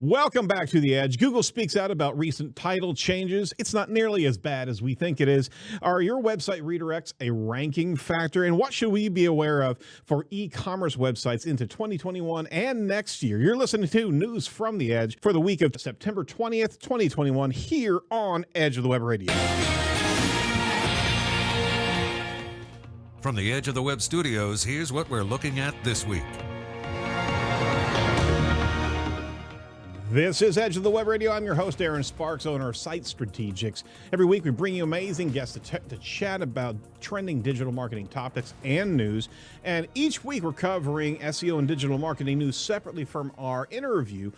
Welcome back to The Edge. Google speaks out about recent title changes. It's not nearly as bad as we think it is. Are your website redirects a ranking factor? And what should we be aware of for e-commerce websites into 2021 and next year? You're listening to News from The Edge for the week of September 20th, 2021 here on Edge of the Web Radio. From the Edge of the Web studios, here's what we're looking at this week. This is Edge of the Web Radio. I'm your host, Erin Sparks, owner of Site Strategics. Every week, we bring you amazing guests to chat about trending digital marketing topics and news. And each week, we're covering SEO and digital marketing news separately from our interview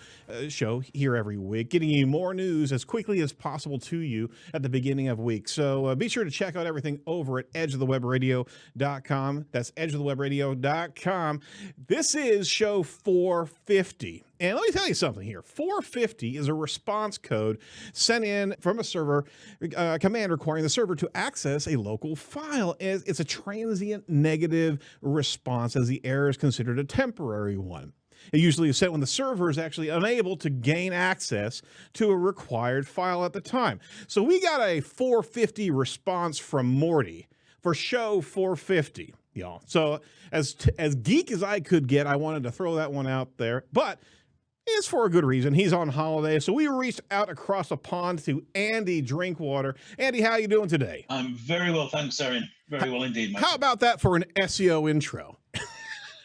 show here every week, getting you more news as quickly as possible to you at the beginning of week. So be sure to check out everything over at edgeofthewebradio.com. That's edgeofthewebradio.com. This is show 450. And let me tell you something here. 450 is a response code sent in from a server, command requiring the server to access a local file. It's a transient negative response, as the error is considered a temporary one. It usually is sent when the server is actually unable to gain access to a required file at the time. So we got a 450 response from Mordy for show 450. Y'all. So as geek as I could get, I wanted to throw that one out there, but it's for a good reason. He's on holiday, so we reached out across the pond to Andy Drinkwater. Andy, how you doing today? I'm very well, thanks, Erin. Very well indeed, mate. How about that for an SEO intro?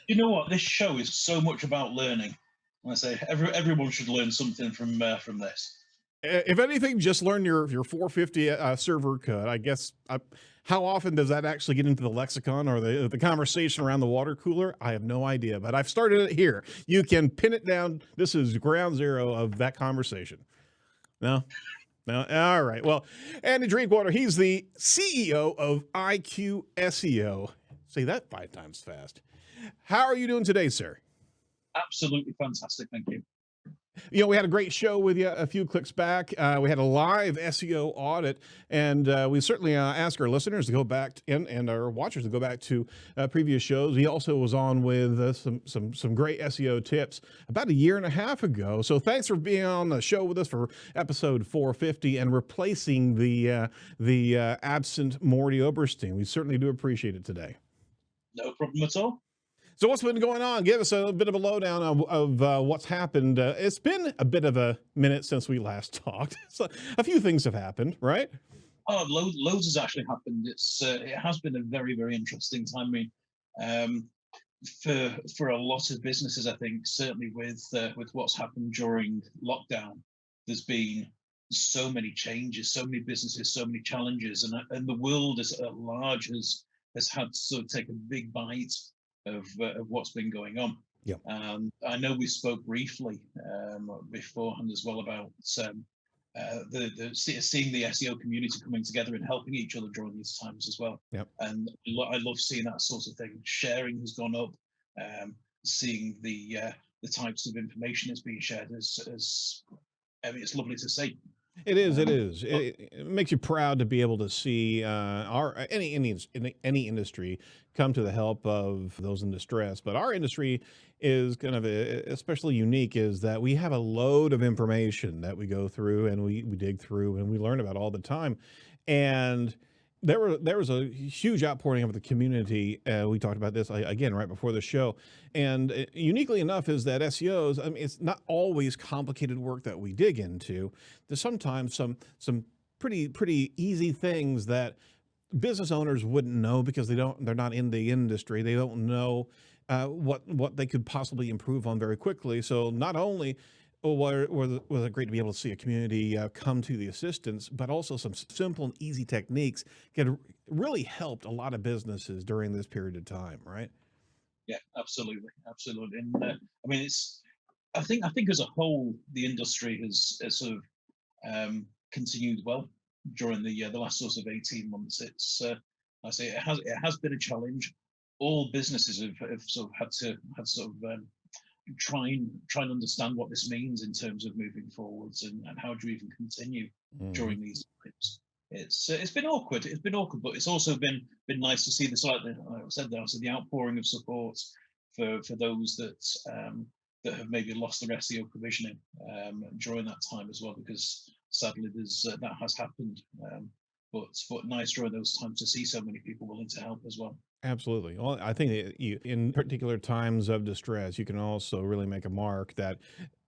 You know what? This show is so much about learning. I say everyone should learn something from this. If anything, just learn your 450 server code. I guess. How often does that actually get into the lexicon or the conversation around the water cooler? I have no idea, but I've started it here. You can pin it down. This is ground zero of that conversation. No? All right. Well, Andy Drinkwater, he's the CEO of IQ SEO. Say that 5 times fast. How are you doing today, sir? Absolutely fantastic. Thank you. You know, we had a great show with you a few clicks back. We had a live SEO audit, and we certainly ask our listeners to go back and our watchers to go back to previous shows. He also was on with some great SEO tips about a year and a half ago. So thanks for being on the show with us for episode 450 and replacing the absent Mordy Oberstein. We certainly do appreciate it today. No problem at all. So what's been going on? Give us a bit of a lowdown of what's happened. It's been a bit of a minute since we last talked. So a few things have happened, right? Oh, loads has actually happened. It has been a very, very interesting time. I mean, for a lot of businesses, I think certainly with what's happened during lockdown, there's been so many changes, so many businesses, so many challenges, and the world at large has had to sort of take a big bite of what's been going on. Yeah. I know we spoke briefly beforehand as well about seeing the SEO community coming together and helping each other during these times as well. Yeah. And I love seeing that sort of thing. Sharing has gone up. Seeing the types of information that's being shared is I mean, it's lovely to see. It is. It makes you proud to be able to see any industry come to the help of those in distress. But our industry is kind of especially unique is that we have a load of information that we go through and we dig through and we learn about all the time. And there was a huge outpouring of the community. We talked about this again right before the show, and uniquely enough is that SEOs. I mean, it's not always complicated work that we dig into. There's sometimes some pretty easy things that business owners wouldn't know because they're not in the industry. They don't know what they could possibly improve on very quickly. So not only was it great to be able to see a community come to the assistance, but also some simple and easy techniques that really helped a lot of businesses during this period of time, right? Yeah, absolutely. And I mean, I think as a whole, the industry has sort of continued well during the last sort of 18 months. It's I say it has been a challenge. All businesses have sort of had to try and understand what this means in terms of moving forwards and how do you even continue during these times. It's been awkward. It's been awkward, but it's also been nice to see the outpouring of support for those that that have maybe lost their SEO provisioning during that time as well, because sadly there's that has happened. But nice during those times to see so many people willing to help as well. Absolutely. Well, I think that in particular times of distress, you can also really make a mark that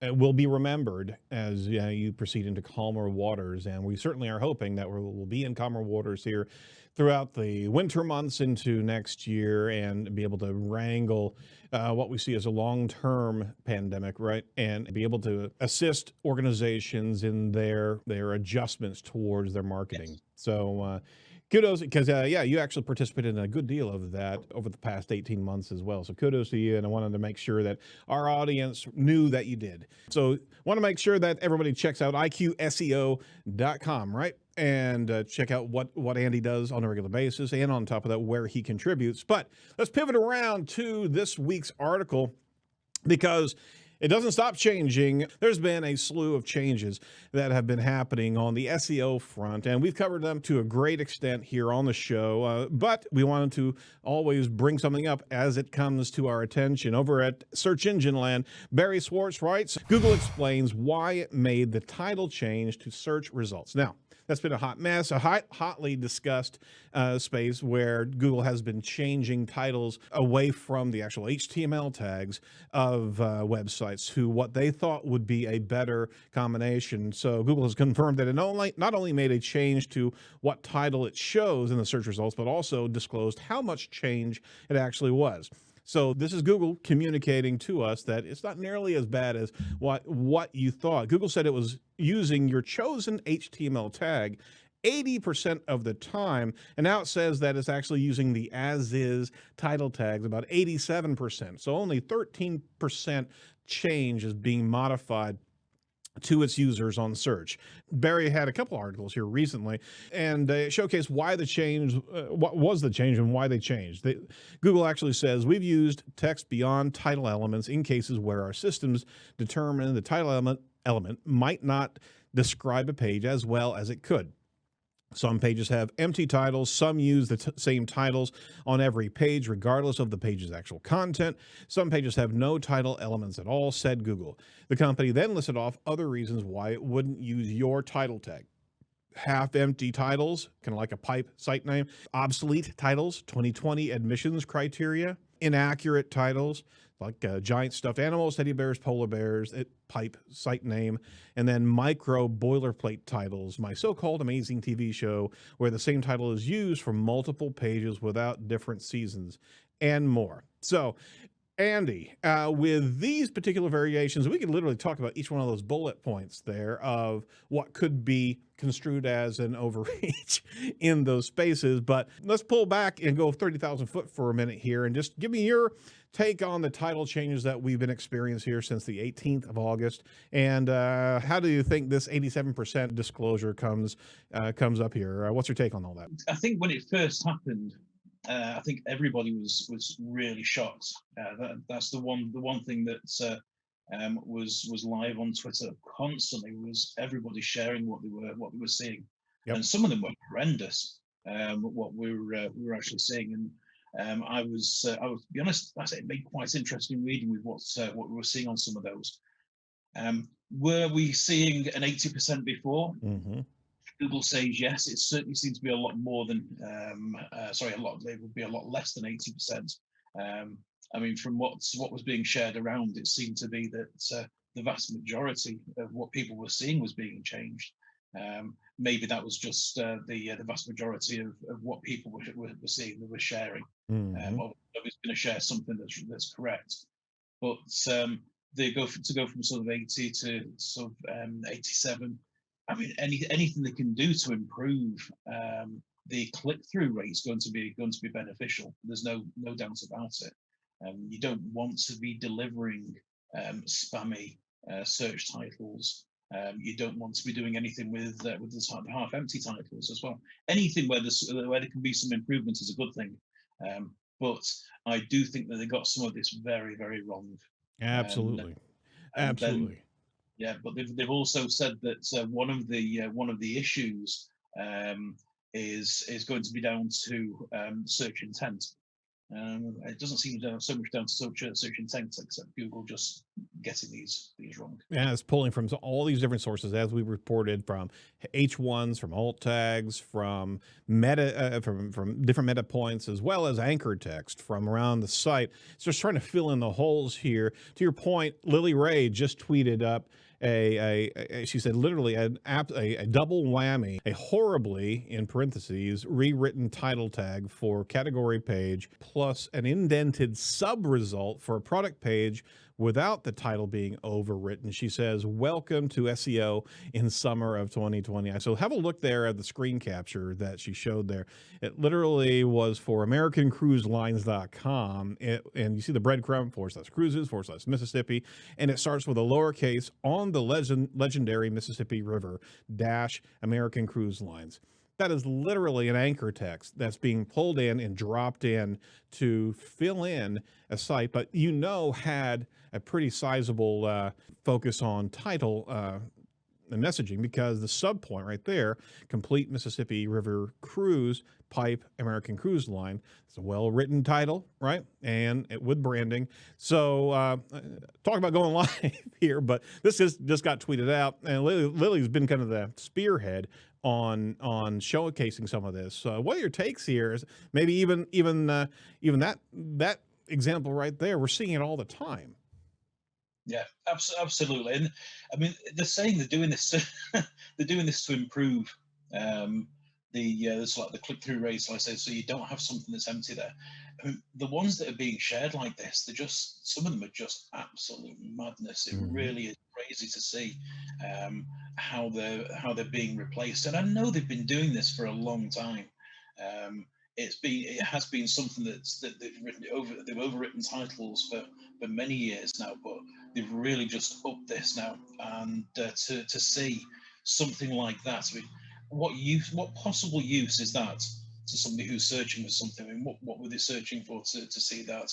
will be remembered as you proceed into calmer waters. And we certainly are hoping that we'll be in calmer waters here throughout the winter months into next year and be able to wrangle what we see as a long-term pandemic, right? And be able to assist organizations in their adjustments towards their marketing. Yes. So, kudos, because you actually participated in a good deal of that over the past 18 months as well. So kudos to you, and I wanted to make sure that our audience knew that you did. So want to make sure that everybody checks out iqseo.com, right? And check out what Andy does on a regular basis, and on top of that, where he contributes. But let's pivot around to this week's article, because it doesn't stop changing. There's been a slew of changes that have been happening on the SEO front, and we've covered them to a great extent here on the show, but we wanted to always bring something up as it comes to our attention. Over at Search Engine Land, Barry Schwartz writes, Google explains why it made the title change to search results. Now, that's been a hot mess, a hotly discussed space where Google has been changing titles away from the actual HTML tags of websites to what they thought would be a better combination. So Google has confirmed that it not only made a change to what title it shows in the search results, but also disclosed how much change it actually was. So this is Google communicating to us that it's not nearly as bad as what you thought. Google said it was using your chosen HTML tag 80% of the time, and now it says that it's actually using the as-is title tags about 87%. So only 13% change is being modified to its users on search. Barry had a couple articles here recently, and showcased why the change, what was the change and why they changed. Google actually says, we've used text beyond title elements in cases where our systems determine the title element might not describe a page as well as it could. Some pages have empty titles. Some use the same titles on every page, regardless of the page's actual content. Some pages have no title elements at all, said Google. The company then listed off other reasons why it wouldn't use your title tag. Half-empty titles, kind of like a pipe site name. Obsolete titles, 2020 admissions criteria. Inaccurate titles, like giant stuffed animals, teddy bears, polar bears, pipe site name, and then micro boilerplate titles, my so-called amazing TV show, where the same title is used for multiple pages without different seasons, and more. So, Andy, with these particular variations, we could literally talk about each one of those bullet points there of what could be construed as an overreach in those spaces. But let's pull back and go 30,000 foot for a minute here and just give me your take on the title changes that we've been experiencing here since the 18th of August. And how do you think this 87% disclosure comes up here? What's your take on all that? I think when it first happened, I think everybody was really shocked. That's the one thing that was live on Twitter constantly, was everybody sharing what they were seeing. Yep. And some of them were horrendous. What we were actually seeing, and I was to be honest, it made quite interesting reading with what we were seeing on some of those. Were we seeing an 80% before? Mm-hmm. Google says yes. It certainly seems to be a lot more than, it would be a lot less than 80%. I mean, from what was being shared around, it seemed to be that the vast majority of what people were seeing was being changed. Maybe that was just the vast majority of what people were seeing, that were sharing. Mm-hmm. Nobody's going to share something that's correct, but they go from sort of 80 to sort of 87. I mean, anything they can do to improve the click-through rate is going to be beneficial. There's no doubt about it. You don't want to be delivering spammy search titles. You don't want to be doing anything with the half-empty titles as well. Anything where there can be some improvement is a good thing. But I do think that they got some of this very, very wrong. Absolutely, absolutely. Then, yeah, but they've also said that one of the issues is going to be down to search intent. It doesn't seem so much down to search intent, except Google just getting these wrong. Yeah, it's pulling from all these different sources, as we reported, from H1s, from alt tags, from meta, from different meta points, as well as anchor text from around the site. It's just trying to fill in the holes here. To your point, Lily Ray just tweeted up she said literally a double whammy, a horribly, in parentheses, rewritten title tag for category page, plus an indented sub result for a product page without the title being overwritten. She says, welcome to SEO in summer of 2020. So have a look there at the screen capture that she showed there. It literally was for AmericanCruiseLines.com. And you see the breadcrumb /cruises /Mississippi. And it starts with a lowercase on the legendary Mississippi River - American Cruise Lines. That is literally an anchor text that's being pulled in and dropped in to fill in a site, but had a pretty sizable focus on title and messaging, because the sub point right there, complete Mississippi River cruise, pipe, American Cruise Line. It's a well-written title, right? And with branding. So talk about going live here, but this just got tweeted out, and Lily's been kind of the spearhead on showcasing some of this. What are your takes here? Is maybe even that example right there, we're seeing it all the time. Yeah, absolutely. And I mean, they're saying they're doing this to improve the click-through rates, like I say, so you don't have something that's empty there. I mean, the ones that are being shared like this, some of them are just absolute madness. It really is crazy to see how they're being replaced. And I know they've been doing this for a long time. It has been something that they've overwritten titles for many years now, but they've really just upped this now. And to see something like that, I mean, what possible use is that to somebody who's searching for something? I mean, what were they searching for to see that?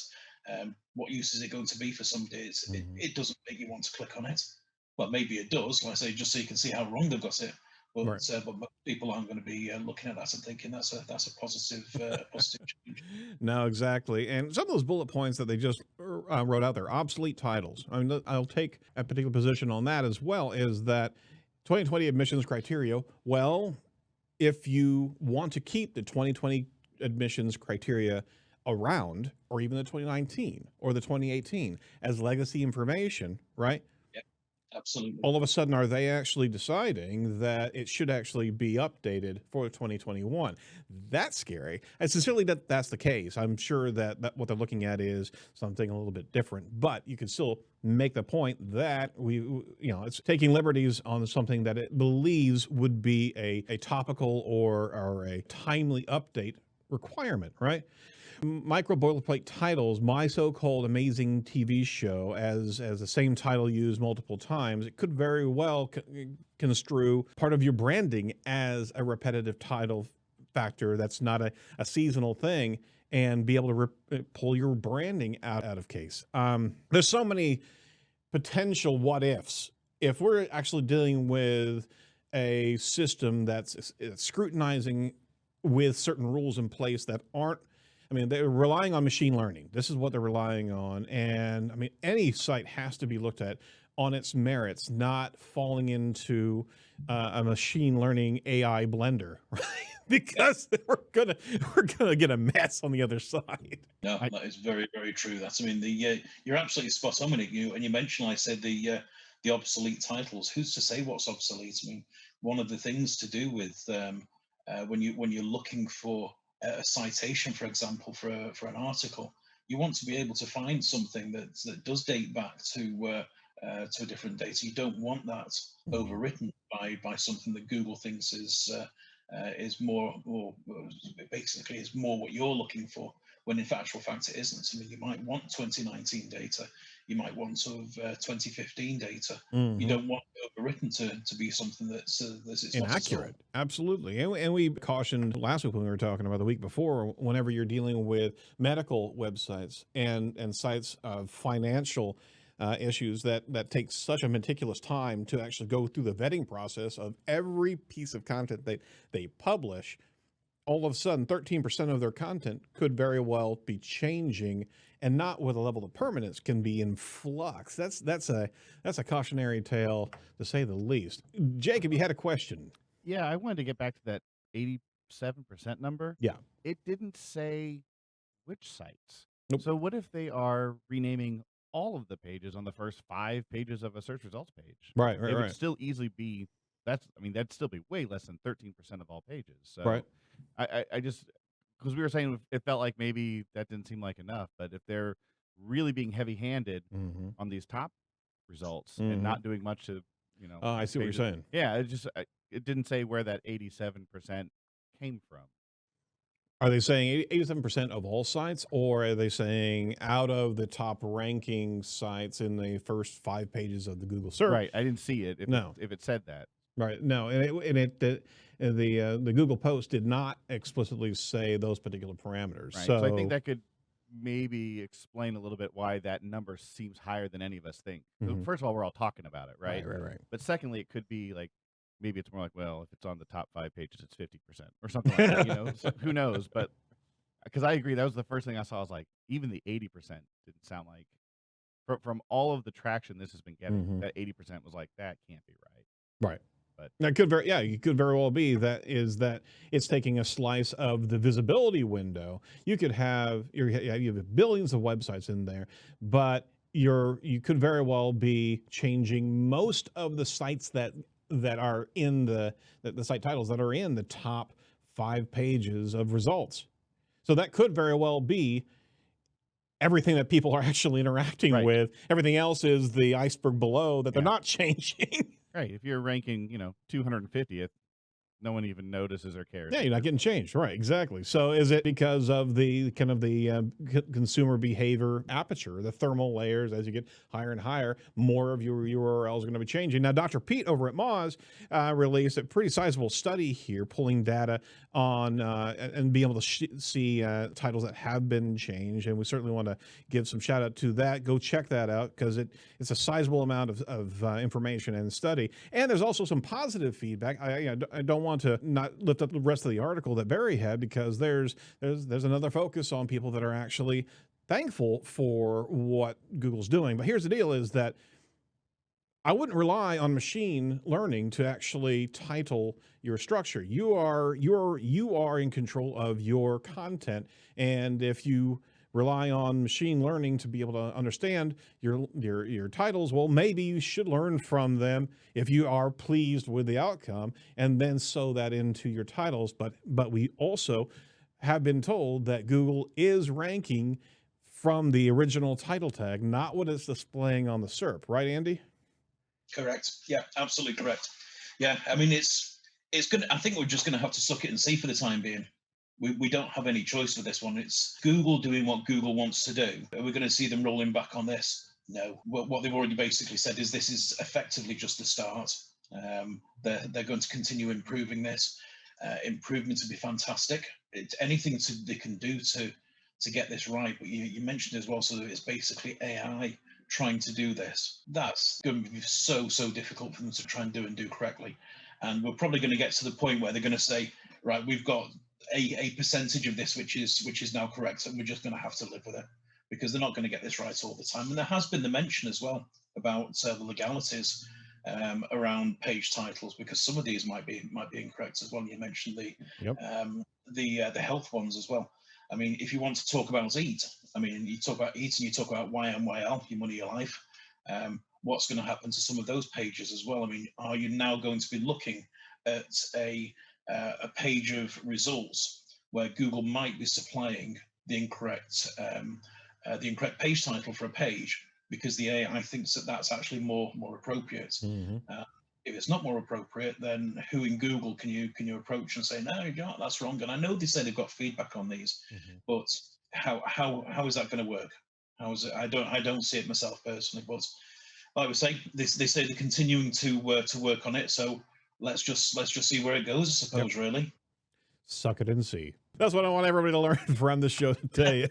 What use is it going to be for somebody? It doesn't make you want to click on it. Well, maybe it does, like I say, just so you can see how wrong they've got it. But, right. But people aren't going to be looking at that and thinking that's a positive change. No, exactly. And some of those bullet points that they just wrote out there, obsolete titles. I mean, I'll take a particular position on that as well, is that 2020 admissions criteria. Well, if you want to keep the 2020 admissions criteria around, or even the 2019 or the 2018 as legacy information, right? Absolutely. All of a sudden, are they actually deciding that it should actually be updated for 2021? That's scary. And sincerely, that's the case. I'm sure that what they're looking at is something a little bit different, but you can still make the point that it's taking liberties on something that it believes would be a topical or a timely update requirement, right? Micro boilerplate titles, My So-Called Amazing TV Show, as the same title used multiple times, it could very well construe part of your branding as a repetitive title factor that's not a seasonal thing, and be able to pull your branding out of case. There's so many potential what ifs. If we're actually dealing with a system that's scrutinizing with certain rules in place that aren't, I mean, they're relying on machine learning. This is what they're relying on. And I mean, any site has to be looked at on its merits, not falling into a machine learning AI blender, right? Because we're gonna get a mess on the other side. No, that is very, very true. I mean, you're absolutely spot on with it. You mentioned, I said, the obsolete titles. Who's to say what's obsolete? I mean, one of the things to do with when you're looking for a citation, for example, for an article, you want to be able to find something that does date back to a different date. You don't want that overwritten by something that Google thinks is more, or basically is more what you're looking for, when in actual fact it isn't. I mean, you might want 2019 data, you might want sort of 2015 data. You don't want overwritten to be something that's inaccurate. Absolutely. And we cautioned last week when we were talking about the week before, whenever you're dealing with medical websites and sites of financial issues that take such a meticulous time to actually go through the vetting process of every piece of content they publish. All of a sudden, 13% of their content could very well be changing and not with a level of permanence, can be in flux. That's a cautionary tale to say the least. Jacob, you had a question. Yeah, I wanted to get back to that 87% number. Yeah. It didn't say which sites. Nope. So what if they are renaming all of the pages on the first 5 pages of a search results page? Right, It would still easily be that'd still be way less than 13% of all pages. So Right. I just, because we were saying it felt like maybe that didn't seem like enough, but if they're really being heavy-handed Mm-hmm. on these top results and not doing much to, I see what you're pages, saying. yeah, it didn't say where that 87% came from. Are they saying 87% of all sites, or are they saying out of the top ranking sites in the first 5 pages of the Google search? Right, I didn't see it if it said that. Right. No, the Google post did not explicitly say those particular parameters. Right. So So I think that could maybe explain a little bit why that number seems higher than any of us think. First of all, we're all talking about it, right? Right. But secondly, it could be like, maybe it's more like, well, if it's on the top 5 pages, it's 50% or something like that. So who knows? But because I agree, that was the first thing I saw. I was like, even the 80% didn't sound like, from all of the traction this has been getting, that 80% was like, that can't be right. Right. But that could it could very well be that it's taking a slice of the visibility window. You could have you have billions of websites in there, but you could very well be changing most of the sites that are in the site titles that are in the top 5 pages of results. So that could very well be everything that people are actually interacting with. Everything else is the iceberg below that they're not changing. Right. If you're ranking, 250th, no one even notices or cares. Yeah, you're not getting changed. Right, exactly. So is it because of the kind of the consumer behavior aperture, the thermal layers, as you get higher and higher, more of your URLs are going to be changing? Now, Dr. Pete over at Moz released a pretty sizable study here, pulling data on and being able to see titles that have been changed. And we certainly want to give some shout out to that. Go check that out, because it's a sizable amount of information and study. And there's also some positive feedback. I don't want to not lift up the rest of the article that Barry had, because there's another focus on people that are actually thankful for what Google's doing. But here's the deal, is that I wouldn't rely on machine learning to actually title your structure. You are in control of your content, and if you rely on machine learning to be able to understand your titles, well, maybe you should learn from them if you are pleased with the outcome, and then sew that into your titles. But we also have been told that Google is ranking from the original title tag, not what it's displaying on the SERP. Right, Andy? Correct. Yeah, absolutely correct. Yeah, I mean, it's good. I think we're just going to have to suck it and see for the time being. We don't have any choice with this one. It's Google doing what Google wants to do. Are we going to see them rolling back on this? No. What they've already basically said is this is effectively just the start. They're going to continue improving this. Improvements would be fantastic. It's anything they can do to get this right. But you mentioned as well, so it's basically AI trying to do this. That's going to be so difficult for them to try and do correctly. And we're probably going to get to the point where they're going to say, right, we've got a percentage of this which is now correct, and we're just going to have to live with it, because they're not going to get this right all the time. And there has been the mention as well about the legalities around page titles, because some of these might be incorrect as well. You mentioned the health ones as well. I mean, if you want to talk about eat, I mean, you talk about eat and you talk about YMYL, your money, your life. What's going to happen to some of those pages as well? I mean, are you now going to be looking at a page of results where Google might be supplying the incorrect page title for a page, because the AI thinks that that's actually more appropriate? If it's not more appropriate, then who in Google can you approach and say, no, that's wrong? And I know they say they've got feedback on these, but how is that going to work? How is it? I don't see it myself personally, but like we say, they say they're continuing to work on it. So let's just see where it goes, I suppose. Really, suck it and see. That's what I want everybody to learn from this show today.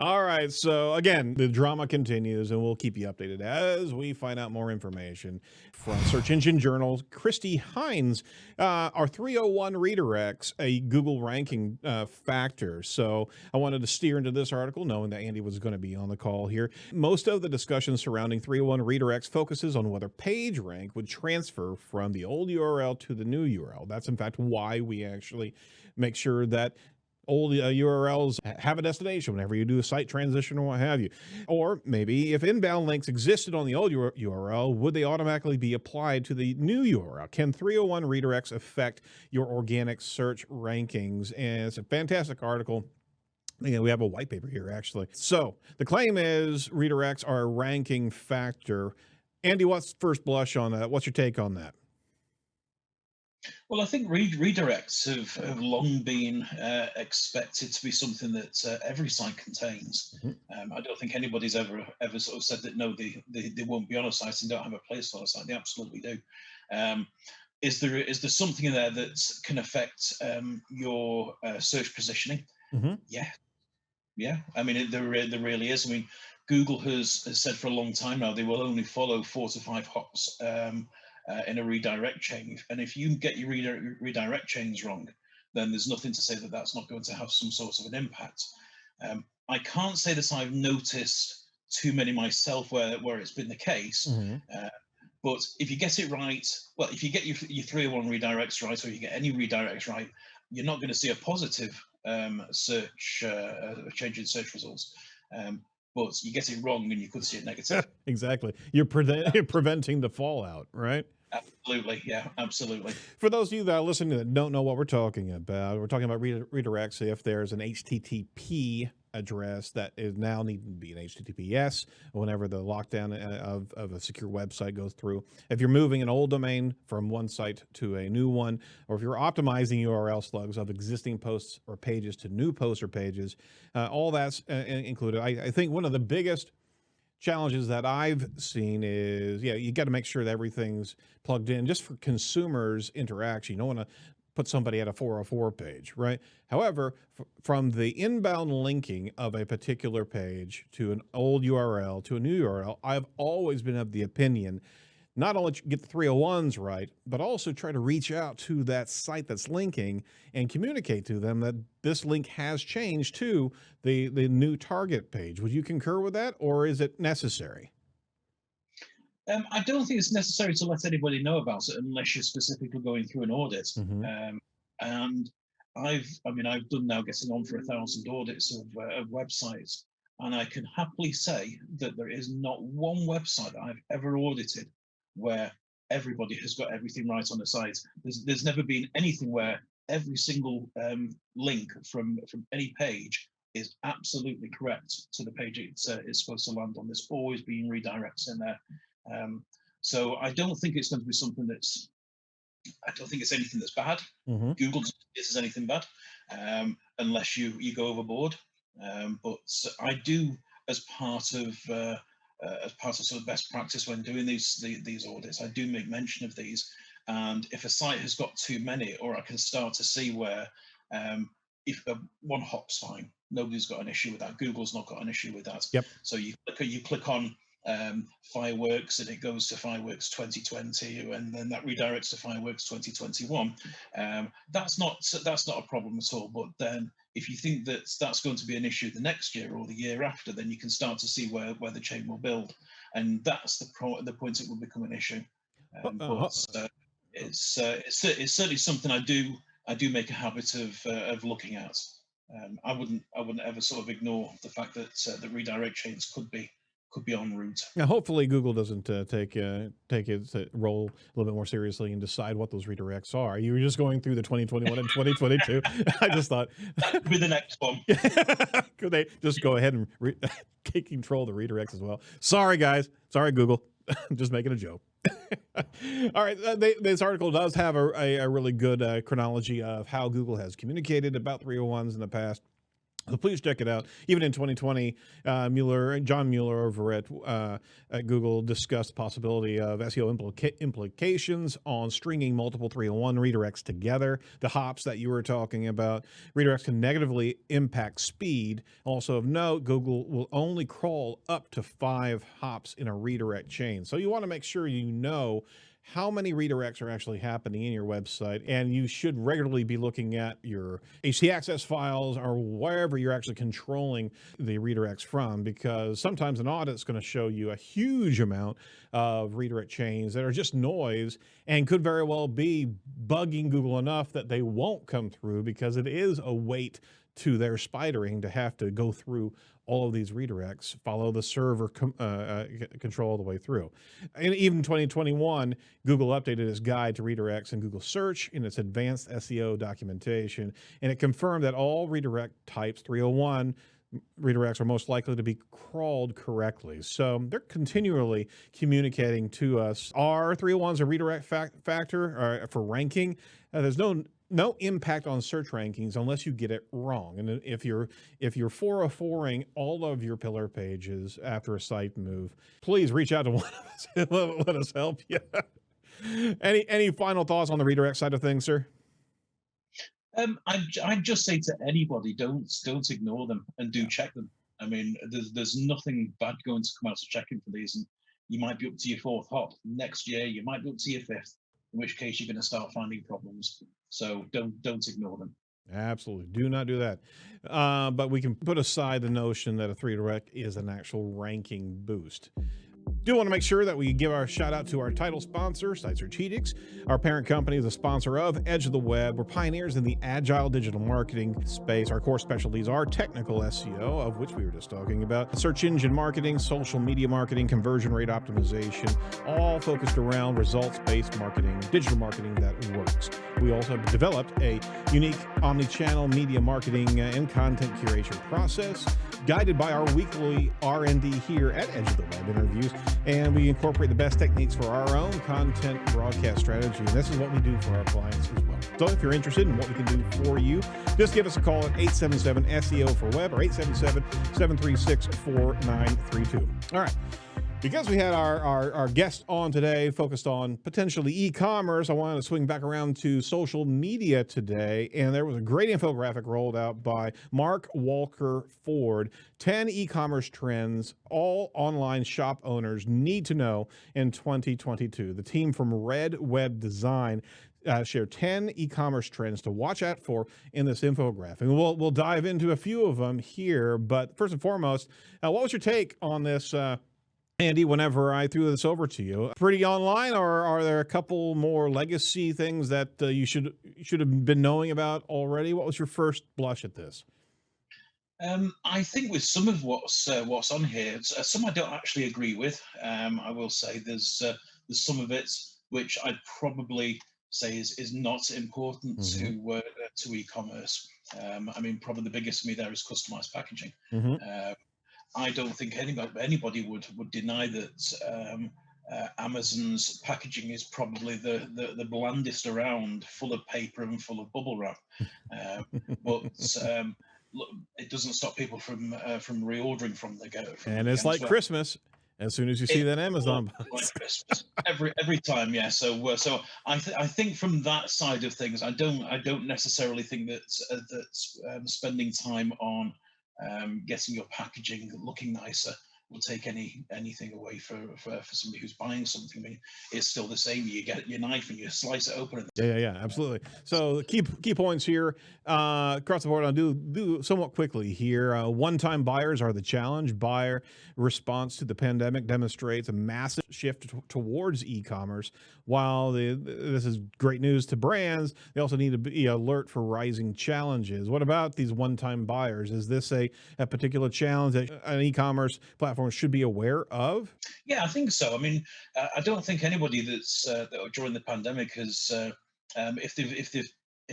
All right. So again, the drama continues, and we'll keep you updated as we find out more information from Search Engine Journal. Christy Hines, are 301 redirects a Google ranking factor? So I wanted to steer into this article knowing that Andy was going to be on the call here. Most of the discussion surrounding 301 redirects focuses on whether page rank would transfer from the old URL to the new URL. That's in fact why we actually make sure that old URLs have a destination whenever you do a site transition or what have you. Or maybe if inbound links existed on the old URL, would they automatically be applied to the new URL? Can 301 redirects affect your organic search rankings? And it's a fantastic article. We have a white paper here, actually. So the claim is redirects are a ranking factor. Andy, what's first blush on that? What's your take on that? Well, I think redirects have long been expected to be something that every site contains. I don't think anybody's ever sort of said that no, they won't be on a site and don't have a place on a site. They absolutely do. Is there something in there that can affect your search positioning? Yeah. I mean, there really is. I mean, Google has said for a long time now they will only follow 4 to 5 hops in a redirect chain, and if you get your redirect chains wrong, then there's nothing to say that that's not going to have some sort of an impact. I can't say that I've noticed too many myself where it's been the case, but if you get it right, well, if you get your 301 redirects right, or you get any redirects right, you're not going to see a positive search change in search results. But you get it wrong and you could see it negative. Exactly. You're preventing the fallout, right? Absolutely. Yeah, absolutely. For those of you that are listening that don't know what we're talking about redirects if there's an HTTP address that is now needing to be an HTTPS whenever the lockdown of a secure website goes through. If you're moving an old domain from one site to a new one, or if you're optimizing URL slugs of existing posts or pages to new posts or pages, all that's included. I think one of the biggest challenges that I've seen is, you got to make sure that everything's plugged in just for consumers' interaction. You don't want to put somebody at a 404 page, right? However, from the inbound linking of a particular page to an old URL to a new URL, I've always been of the opinion not only get the 301s right, but also try to reach out to that site that's linking and communicate to them that this link has changed to the new target page. Would you concur with that, or is it necessary? I don't think it's necessary to let anybody know about it unless you're specifically going through an audit. And I've done now getting on for 1,000 audits of websites, and I can happily say that there is not one website that I've ever audited where everybody has got everything right on the site. There's never been anything where every single link from any page is absolutely correct to the page it's supposed to land on. There's always been redirects in there. So I don't think it's going to be something I don't think it's anything that's bad. Google is anything bad, unless you go overboard. But I do, as part of sort of best practice when doing these audits, I do make mention of these. And if a site has got too many, or I can start to see where if one hop's fine, nobody's got an issue with that. Google's not got an issue with that. So you click on fireworks and it goes to fireworks 2020, and then that redirects to fireworks 2021. That's not a problem at all. But then if you think that that's going to be an issue the next year or the year after, then you can start to see where the chain will build, and that's the point it will become an issue. It's certainly something I do make a habit of looking at. I wouldn't ever sort of ignore the fact that the redirect chains could be en route. Now, hopefully Google doesn't take its role a little bit more seriously and decide what those redirects are. You were just going through the 2021 and 2022. I just thought that could be the next one. Could they just go ahead and take control of the redirects as well? Sorry, guys. Sorry, Google. I'm just making a joke. All right. This article does have a really good chronology of how Google has communicated about 301s in the past. So please check it out. Even in 2020, John Mueller over at Google discussed the possibility of SEO implications on stringing multiple 301 redirects together. The hops that you were talking about, redirects can negatively impact speed. Also of note, Google will only crawl up to 5 hops in a redirect chain. So you want to make sure you know how many redirects are actually happening in your website, and you should regularly be looking at your htaccess files or wherever you're actually controlling the redirects from, because sometimes an audit's going to show you a huge amount of redirect chains that are just noise and could very well be bugging Google enough that they won't come through, because it is a weight to their spidering to have to go through all of these redirects, follow the server control all the way through. And even 2021, Google updated its guide to redirects in Google Search in its advanced SEO documentation, and it confirmed that all redirect types 301 redirects are most likely to be crawled correctly. So they're continually communicating to us. Are 301s a redirect factor for ranking? There's no impact on search rankings unless you get it wrong. And if you're 404ing all of your pillar pages after a site move, please reach out to one of us and let us help you. Any final thoughts on the redirect side of things, sir? I'd just say to anybody, don't ignore them, and do check them. I mean, there's nothing bad going to come out of checking for these, and you might be up to your 4th hop. Next year, you might be up to your 5th, in which case you're going to start finding problems. So don't ignore them. Absolutely. Do not do that. But we can put aside the notion that a 3direct is an actual ranking boost. Do want to make sure that we give our shout out to our title sponsor, Site Strategics. Our parent company is a sponsor of Edge of the Web. We're pioneers in the agile digital marketing space. Our core specialties are technical SEO, of which we were just talking about, search engine marketing, social media marketing, conversion rate optimization, all focused around results-based marketing, digital marketing that works. We also have developed a unique omni-channel media marketing and content curation process, guided by our weekly R&D here at Edge of the Web interviews, and we incorporate the best techniques for our own content broadcast strategy, and this is what we do for our clients as well. So if you're interested in what we can do for you, just give us a call at 877-SEO-for-Web or 877-736-4932. All right. Because we had our guest on today focused on potentially e-commerce, I wanted to swing back around to social media today, and there was a great infographic rolled out by Mark Walker Ford, 10 e-commerce trends all online shop owners need to know in 2022. The team from Red Web Design share 10 e-commerce trends to watch out for in this infographic. And we'll dive into a few of them here, but first and foremost, what was your take on this, Andy, whenever I threw this over to you? Pretty online, or are there a couple more legacy things that you should have been knowing about already? What was your first blush at this? I think with some of what's on here, some I don't actually agree with. I will say there's some of it which I'd probably say is not important to e-commerce. I mean, probably the biggest for me there is customized packaging. I don't think anybody would deny that Amazon's packaging is probably the blandest around, full of paper and full of bubble wrap. But look, it doesn't stop people from reordering from the go. And it's like Christmas. As soon as you see that Amazon box. Like Christmas. every time, yeah. So I think from that side of things, I don't necessarily think that spending time on getting your packaging looking nicer will take anything away for somebody who's buying something. I mean, it's still the same. You get your knife and you slice it open. Yeah, absolutely. So key points here across the board. I'll do somewhat quickly here. One-time buyers are the challenge. Buyer response to the pandemic demonstrates a massive shift towards e-commerce. While this is great news to brands, they also need to be alert for rising challenges. What about these one-time buyers? Is this a particular challenge that an e-commerce platform should be aware of? Yeah, I think so. I mean, I don't think anybody that during the pandemic has, if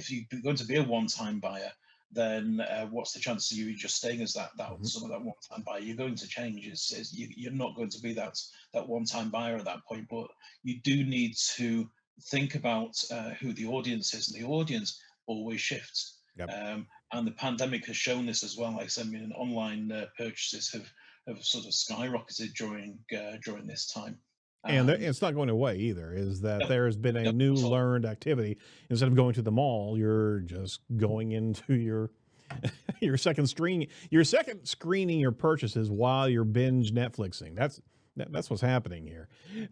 you're going to be a one-time buyer, then what's the chance of you just staying as that some of that one-time buyer? You're going to change. You're not going to be that one-time buyer at that point. But you do need to think about who the audience is, and the audience always shifts. Yep. And the pandemic has shown this as well. Like I said, I mean, online purchases have sort of skyrocketed during this time. And And it's not going away either, is that no, there has been a no, new not at all. learned activity. Instead of going to the mall, you're just going into your your second screening your purchases while you're binge Netflixing. That's what's happening here. Yeah,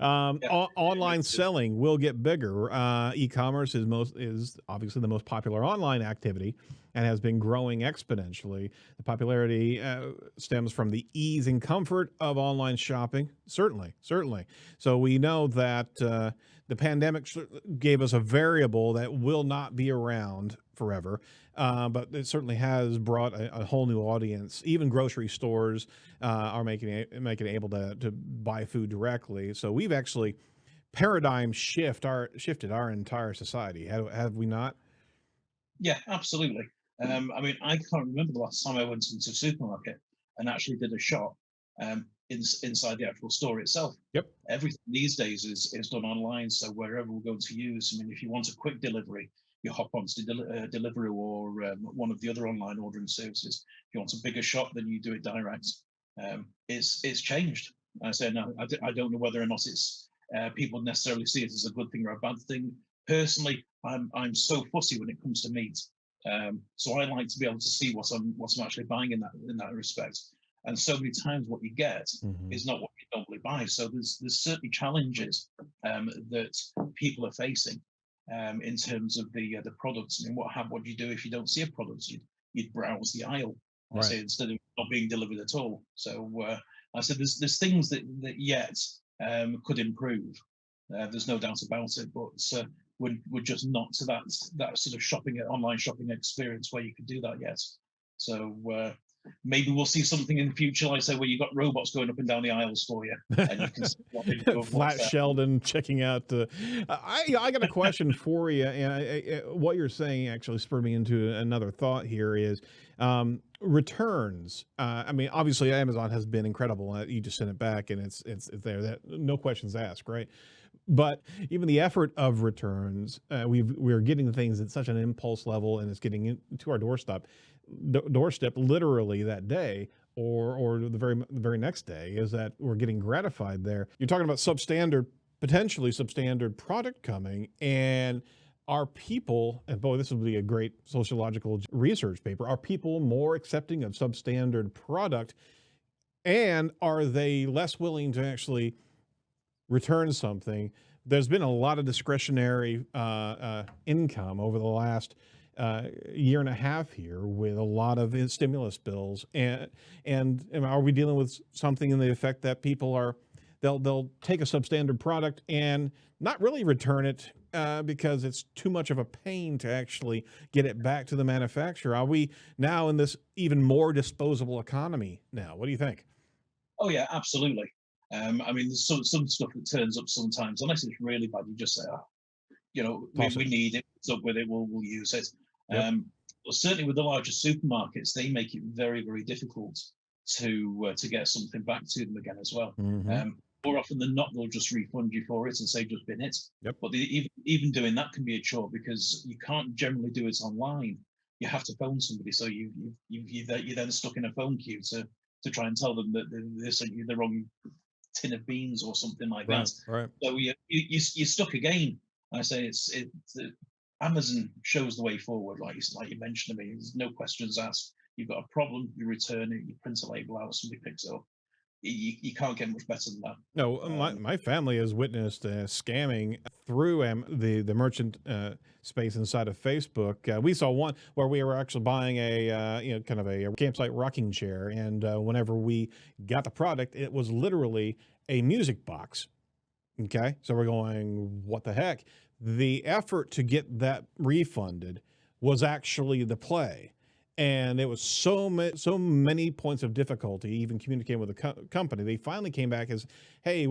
Online selling will get bigger. E-commerce is obviously the most popular online activity and has been growing exponentially. The popularity stems from the ease and comfort of online shopping. Certainly. So we know that the pandemic gave us a variable that will not be around forever. But it certainly has brought a whole new audience. Even grocery stores are making it able to buy food directly. So we've actually shifted our entire society. Have we not? yeah, absolutely. I mean, I can't remember the last time I went into a supermarket and actually did a shop inside the actual store itself. Yep. Everything these days is done online. So wherever we're going to use, I mean, if you want a quick delivery, you hop onto Deliveroo or one of the other online ordering services. If you want a bigger shop, then you do it direct. It's changed. I say now, I don't know whether or not it's people necessarily see it as a good thing or a bad thing. Personally, I'm so fussy when it comes to meat. So I like to be able to see what I'm actually buying in that respect. And so many times what you get is not what you normally buy. So there's certainly challenges that people are facing in terms of the products. I mean, what do you do if you don't see a product? You'd browse the aisle, I say, instead of not being delivered at all. So I said there's things that yet could improve. There's no doubt about it, but we're just not to that sort of online shopping experience where you could do that yet. So maybe we'll see something in the future, like I say, where you've got robots going up and down the aisles for you, and you can see what they do. Flat Sheldon checking out. I got a question for you, and what you're saying actually spurred me into another thought. Here is returns. I mean, obviously, Amazon has been incredible. You just send it back, and it's there. That no questions asked, right? But even the effort of returns, we're getting things at such an impulse level, and it's getting to our doorstep literally that day, or the very next day, is that we're getting gratified there. You're talking about potentially substandard product coming, and are people, and boy, this would be a great sociological research paper, are people more accepting of substandard product, and are they less willing to actually return something? There's been a lot of discretionary income over the last year and a half here, with a lot of stimulus bills, and are we dealing with something in the effect that people they'll take a substandard product and not really return it because it's too much of a pain to actually get it back to the manufacturer? Are we now in this even more disposable economy now? What do you think? Oh yeah, absolutely. I mean, there's some stuff that turns up sometimes, unless it's really bad, you just say, oh, we need it, what's up with it, we'll use it. Yep. But certainly with the larger supermarkets, they make it very, very difficult to get something back to them again as well. More often than not, they'll just refund you for it and say just bin it. Yep. But even doing that can be a chore, because you can't generally do it online. You have to phone somebody, so you're then stuck in a phone queue to try and tell them that they sent you the wrong tin of beans or something like that. Right. So you're stuck again. I say Amazon shows the way forward, like you mentioned to me. There's no questions asked. You've got a problem, you return it, you print a label out, somebody picks it up. You can't get much better than that. No, my family has witnessed scamming through the merchant space inside of Facebook. We saw one where we were actually buying a kind of a campsite rocking chair, and whenever we got the product, it was literally a music box. Okay, so we're going, what the heck? The effort to get that refunded was actually the play. And it was so many points of difficulty, even communicating with the company. They finally came back as, hey,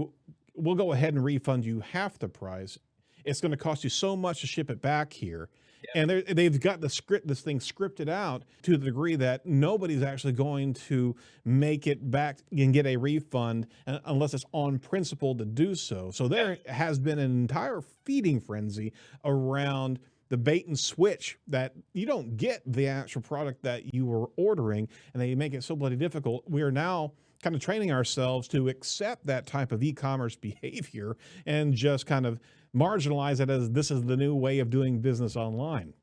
we'll go ahead and refund you half the price. It's going to cost you so much to ship it back here. Yeah. And they've got this thing scripted out to the degree that nobody's actually going to make it back and get a refund unless it's on principle to do so. So there has been an entire feeding frenzy around the bait and switch that you don't get the actual product that you were ordering, and they make it so bloody difficult. We are now kind of training ourselves to accept that type of e-commerce behavior and just kind of marginalize it as this is the new way of doing business online.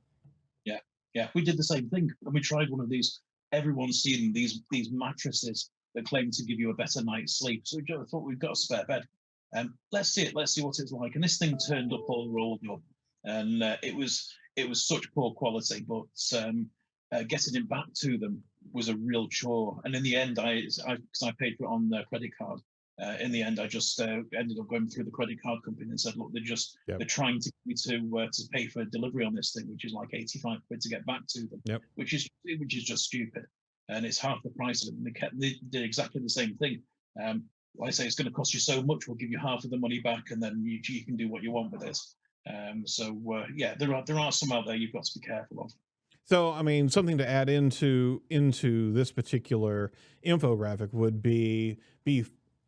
Yeah, yeah, we did the same thing, and we tried one of these. Everyone's seen these mattresses that claim to give you a better night's sleep. So we thought we've got a spare bed. Let's see it. Let's see what it's like. And this thing turned up all rolled up, and it was such poor quality. But getting it back to them was a real chore. And in the end, because I paid for it on the credit card. In the end, I just ended up going through the credit card company and said, look, they're trying to get me to pay for delivery on this thing, which is like 85 quid to get back to them, which is just stupid. And it's half the price of it. And they did exactly the same thing. I say it's going to cost you so much, we'll give you half of the money back, and then you can do what you want with it. Yeah, there are some out there you've got to be careful of. So, I mean, something to add into this particular infographic would be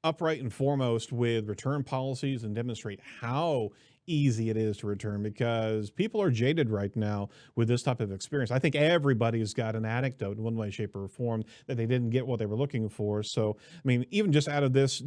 upright and foremost with return policies and demonstrate how easy it is to return, because people are jaded right now with this type of experience. I think everybody's got an anecdote in one way, shape, or form that they didn't get what they were looking for. So, I mean, even just out of this,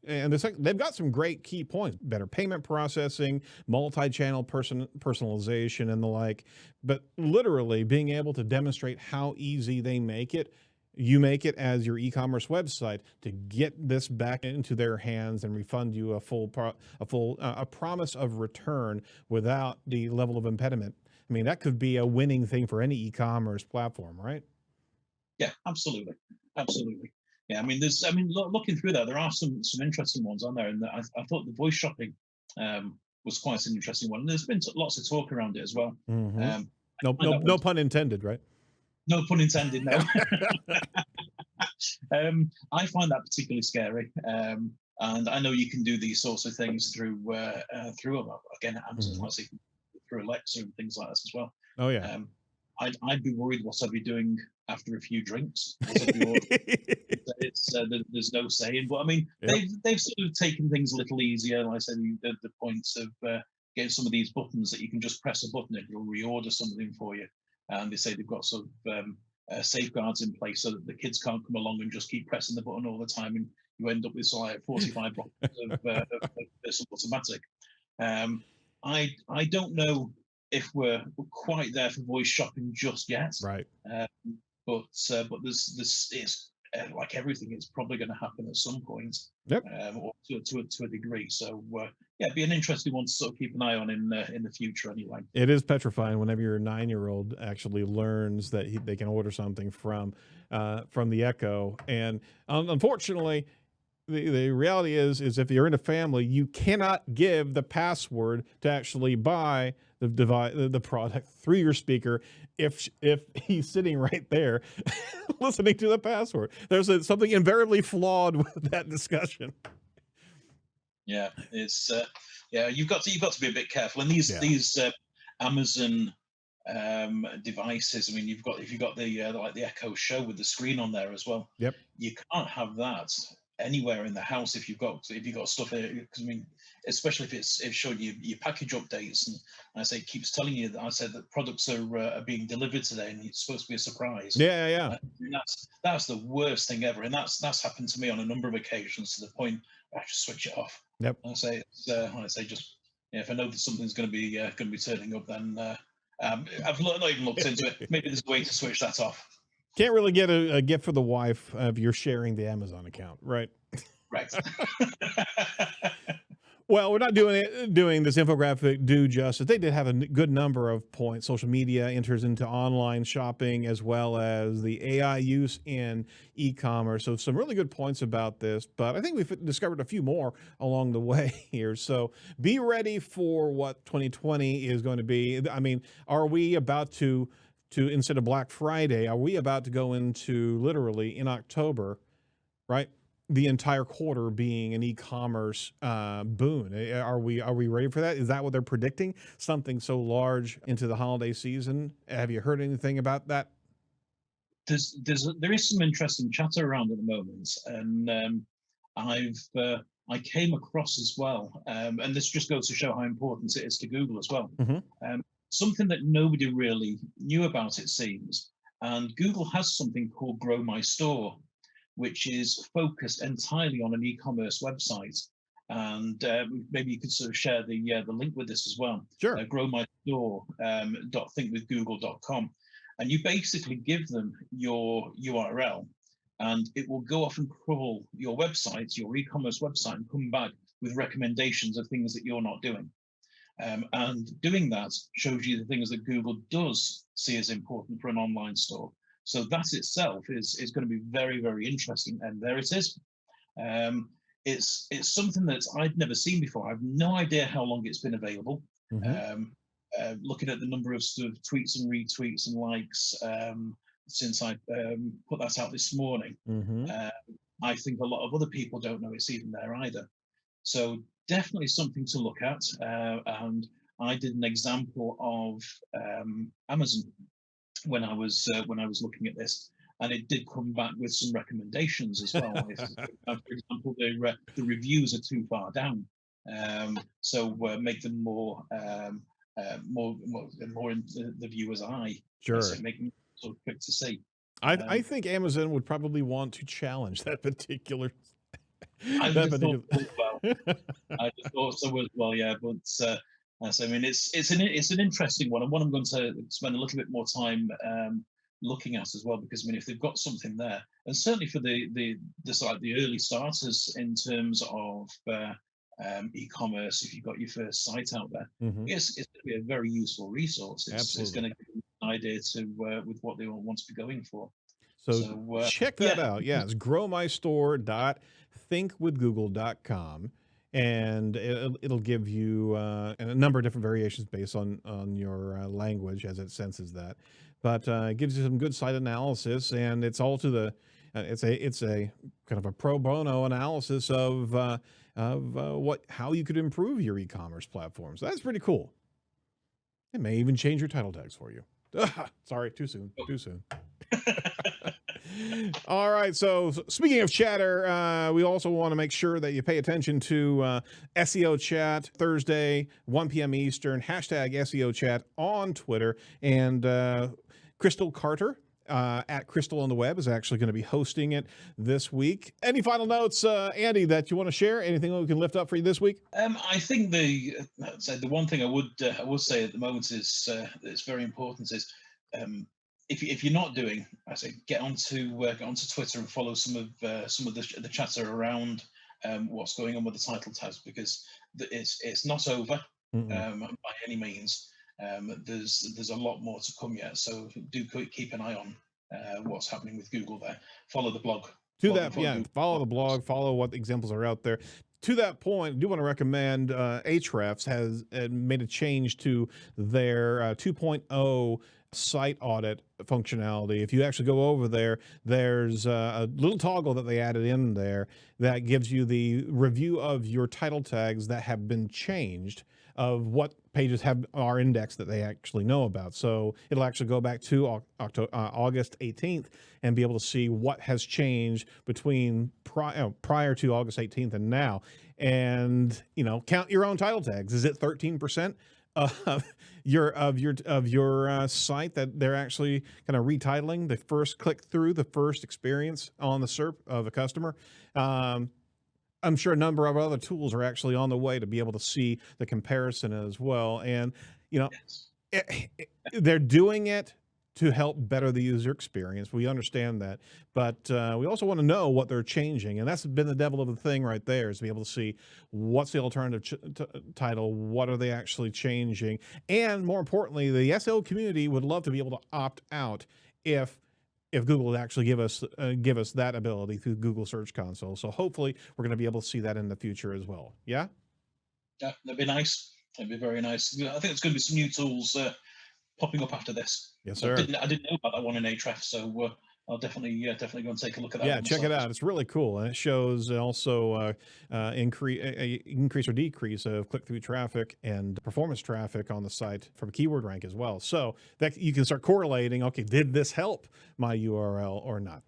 they've got some great key points: better payment processing, multi-channel personalization, and the like. But literally being able to demonstrate how easy they make it. You make it as your e-commerce website to get this back into their hands and refund you a promise of return without the level of impediment. I mean, that could be a winning thing for any e-commerce platform, right? Yeah, absolutely. Yeah, I mean, looking through there are some interesting ones on there, and I thought the voice shopping was quite an interesting one. And there's been lots of talk around it as well. Mm-hmm. No pun intended, right? No pun intended, no. I find that particularly scary. And I know you can do these sorts of things through again, Amazon, mm-hmm. through Alexa and things like that as well. Oh, yeah. I'd be worried what I'd be doing after a few drinks. There's no saying. But I mean, they've sort of taken things a little easier. Like I said, the points of getting some of these buttons that you can just press a button and it'll reorder something for you. And they say they've got sort of safeguards in place so that the kids can't come along and just keep pressing the button all the time, and you end up with like 45 boxes of this automatic. I don't know if we're quite there for voice shopping just yet, right? But there's it's like everything, it's probably going to happen at some point, or to a degree. So yeah, it'd be an interesting one to sort of keep an eye on in the future anyway. It is petrifying whenever your 9-year-old actually learns that they can order something from the Echo, and unfortunately, the reality is if you're in a family, you cannot give the password to actually buy the product through your speaker if he's sitting right there listening to the password. There's something invariably flawed with that discussion. Yeah, it's you've got to be a bit careful. And these Amazon devices, I mean, if you've got the like the Echo Show with the screen on there as well. Yep. You can't have that anywhere in the house if you've got stuff there, because I mean, especially if it's showing you your package updates, and I say it keeps telling you that that products are being delivered today and it's supposed to be a surprise. Yeah. That's the worst thing ever, and that's happened to me on a number of occasions to the point I just switch it off. Yep. I say just if I know that something's going to be turning up, then I've not even looked into it. Maybe there's a way to switch that off. Can't really get a gift for the wife if you're sharing the Amazon account, right? Right. Well, we're not doing this infographic due justice. They did have a good number of points. Social media enters into online shopping, as well as the AI use in e-commerce. So some really good points about this, but I think we've discovered a few more along the way here. So be ready for what 2020 is going to be. I mean, are we about to instead of Black Friday, are we about to go into literally in October, right? The entire quarter being an e-commerce boon. Are we ready for that? Is that what they're predicting? Something so large into the holiday season? Have you heard anything about that? There is some interesting chatter around at the moment, and I came across as well, and this just goes to show how important it is to Google as well. Mm-hmm. something that nobody really knew about, it seems. And Google has something called Grow My Store, which is focused entirely on an e-commerce website. And maybe you could sort of share the link with this as well. Sure. growmystore.thinkwithgoogle.com, and you basically give them your URL, and it will go off and crawl your website, your e-commerce website, and come back with recommendations of things that you're not doing. And doing that shows you the things that Google does see as important for an online store. So that itself is going to be very, very interesting. And there it is. It's something that I'd never seen before. I have no idea how long it's been available. Looking at the number of sort of tweets and retweets and likes since I put that out this morning, I think a lot of other people don't know it's even there either. So definitely something to look at. And I did an example of Amazon when I was looking at this, and it did come back with some recommendations as well. For example, the reviews are too far down, so make them more in the viewer's eye. Sure. So make them sort of quick to see. I think Amazon would probably want to challenge that particular. I just thought so as well, yeah. But so, I mean, it's an interesting one, and one I'm going to spend a little bit more time looking at as well, because I mean, if they've got something there, and certainly for the early starters in terms of e-commerce, if you've got your first site out there, it's going to be a very useful resource. It's going to give you an idea to with what they want to be going for. So check that out. Yeah, it's growmystore.thinkwithgoogle.com, and it'll give you a number of different variations based on your language as it senses that. But it gives you some good site analysis, and it's all to the it's a kind of a pro bono analysis of how you could improve your e-commerce platform. So that's pretty cool. It may even change your title tags for you. Sorry, too soon. All right. So speaking of chatter, we also want to make sure that you pay attention to SEO Chat Thursday, 1 p.m. Eastern, hashtag SEO Chat on Twitter. And Crystal Carter at Crystal on the Web is actually going to be hosting it this week. Any final notes, Andy, that you want to share? Anything that we can lift up for you this week? I think the one thing I would say at the moment is that's very important is if you're not doing, I say get onto Twitter and follow some of the chatter around what's going on with the title tags, because it's not over by any means. There's a lot more to come yet, so do keep an eye on what's happening with Google there. Follow the blog. Follow the blog, follow what examples are out there. To that point, I do want to recommend Ahrefs has made a change to their 2.0 site audit functionality. If you actually go over there, there's a little toggle that they added in there that gives you the review of your title tags that have been changed, of what pages are indexed that they actually know about. So it'll actually go back to August 18th and be able to see what has changed between prior to August 18th and now. And count your own title tags. Is it 13% of your site that they're actually kind of retitling the first click through, the first experience on the SERP of a customer? I'm sure a number of other tools are actually on the way to be able to see the comparison as well. And, they're doing it to help better the user experience. We understand that. But we also want to know what they're changing. And that's been the devil of the thing right there, is to be able to see what's the alternative title, what are they actually changing. And more importantly, the SEO community would love to be able to opt out if Google would actually give us that ability through Google Search Console. So hopefully we're going to be able to see that in the future as well. Yeah? Yeah, that'd be nice. That'd be very nice. I think there's going to be some new tools popping up after this. Yes, sir. I didn't know about that one in Ahrefs, so I'll definitely go and take a look at that. Yeah, check it out. It's really cool, and it shows also increase or decrease of click-through traffic and performance traffic on the site from keyword rank as well. So that you can start correlating. Okay, did this help my URL or not?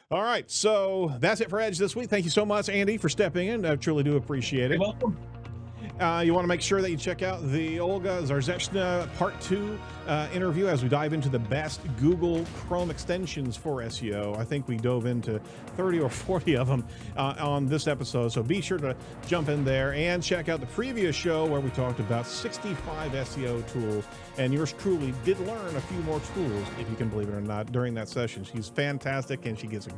All right, so that's it for Edge this week. Thank you so much, Andy, for stepping in. I truly do appreciate it. You're welcome. You want to make sure that you check out the Olga Zarzechna Part 2 interview as we dive into the best Google Chrome extensions for SEO. I think we dove into 30 or 40 of them on this episode, so be sure to jump in there and check out the previous show where we talked about 65 SEO tools, and yours truly did learn a few more tools, if you can believe it or not, during that session. She's fantastic, and she gives a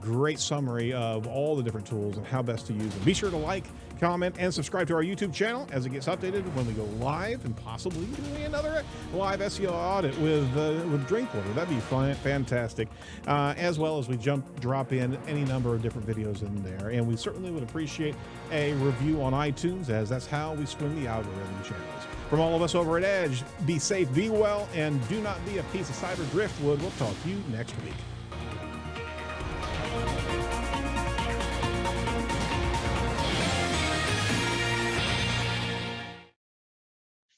great summary of all the different tools and how best to use them. Be sure to like, comment, and subscribe to our YouTube channel as it gets updated when we go live, and possibly doing another live SEO audit with Drinkwater. That'd be fun, fantastic. As well as we drop in any number of different videos in there, and we certainly would appreciate a review on iTunes, as that's how we swing the algorithm channels. From all of us over at Edge, be safe, be well, and do not be a piece of cyber driftwood. We'll talk to you next week.